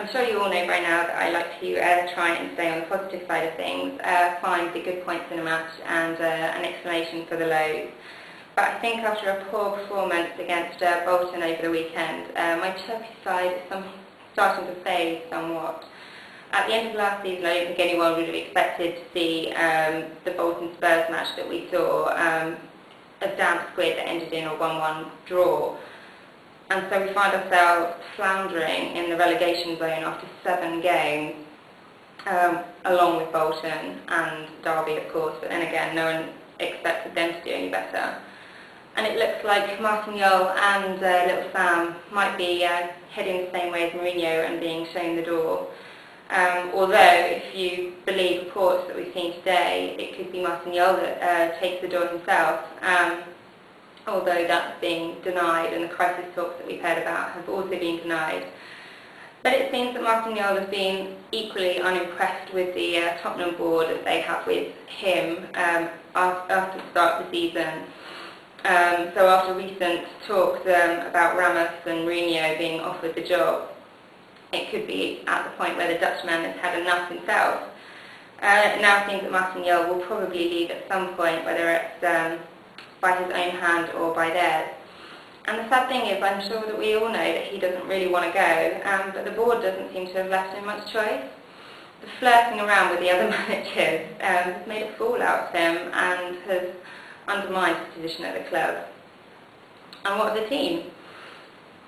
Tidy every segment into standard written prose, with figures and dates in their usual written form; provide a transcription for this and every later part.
I'm sure you all know by now that I like to try and stay on the positive side of things, find the good points in a match and an explanation for the lows. But I think after a poor performance against Bolton over the weekend, my Chelsea side is starting to fade somewhat. At the end of last season, I don't think anyone would have expected to see the Bolton Spurs match that we saw, a damp squid that ended in a 1-1 draw. And so we find ourselves floundering in the relegation zone after 7 games, along with Bolton and Derby, of course, but then again, no one expected them to do any better. And it looks like Martignol and Little Sam might be heading the same way as Mourinho and being shown the door. Although, if you believe reports that we've seen today, it could be Martignol that takes the door himself, although that's being denied, and the crisis talks that we've heard about have also been denied. But it seems that Martignol has been equally unimpressed with the Tottenham board that they have with him after the start of the season. So after recent talks about Ramos and Mourinho being offered the job, it could be at the point where the Dutchman has had enough himself. It now seems that Martignol will probably leave at some point, whether it's by his own hand or by theirs. And the sad thing is, I'm sure that we all know that he doesn't really want to go, but the board doesn't seem to have left him much choice. The flirting around with the other managers has made a fool out of him and has undermined his position at the club. And what of the team?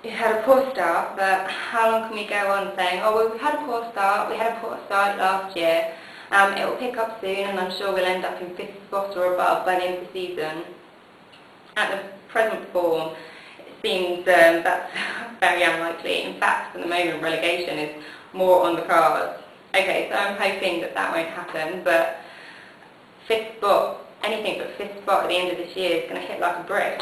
We had a poor start, but how long can we go on saying, oh well, we had a poor start last year, it will pick up soon and I'm sure we'll end up in 5th spot or above by the end of the season. At the present form, it seems that's very unlikely. In fact, for the moment, relegation is more on the cards. Okay, so I'm hoping that that won't happen, but 5th spot, anything but 5th spot at the end of this year is going to hit like a brick.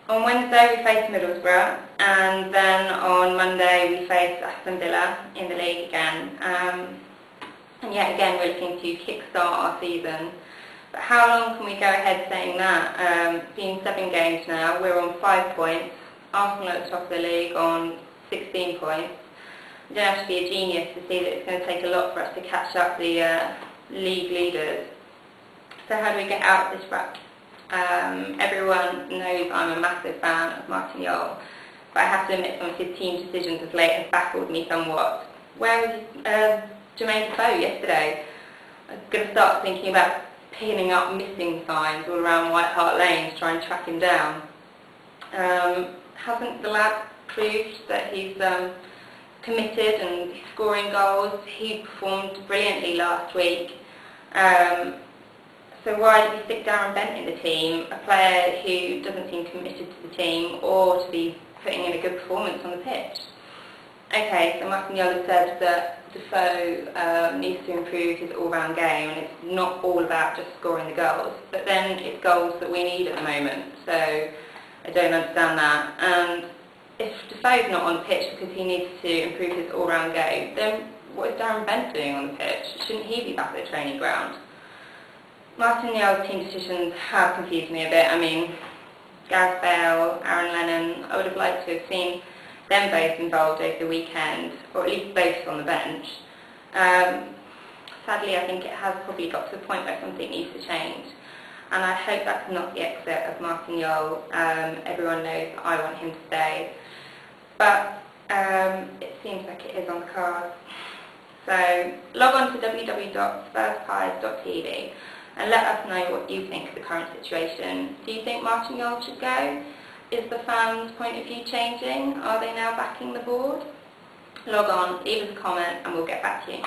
On Wednesday we face Middlesbrough, and then on Monday we face Aston Villa in the league again. And yet again we're looking to kickstart our season. But how long can we go ahead saying that? It's been 7 games now, we're on 5 points, Arsenal at the top of the league on 16 points. You don't have to be a genius to see that it's going to take a lot for us to catch up the league leaders. So how do we get out of this rut? Everyone knows I'm a massive fan of Martignol, but I have to admit some of his team decisions of late have baffled me somewhat. Where was Jermaine Defoe yesterday? I was going to start thinking about pinning up missing signs all around White Hart Lane to try and track him down. Hasn't the lad proved that he's committed and scoring goals? He performed brilliantly last week. So why did we stick Darren Bent in the team, a player who doesn't seem committed to the team or to be putting in a good performance on the pitch? Okay, so Martignol has said that Defoe needs to improve his all-round game, and it's not all about just scoring the goals, but then it's goals that we need at the moment, so I don't understand that. And if Defoe's not on the pitch because he needs to improve his all-round game, then what is Darren Bent doing on the pitch? Shouldn't he be back at the training ground? Martignol's team decisions have confused me a bit. I mean, Gareth Bale, Aaron Lennon, I would have liked to have seen them both involved over the weekend, or at least both on the bench. Sadly, I think it has probably got to the point where something needs to change, and I hope that's not the exit of Martignol. Everyone knows I want him to stay, but it seems like it is on the cards. So log on to www.spurspies.tv and let us know what you think of the current situation. Do you think Martignol should go? Is the fans' point of view changing? Are they now backing the board? Log on, leave us a comment and we'll get back to you.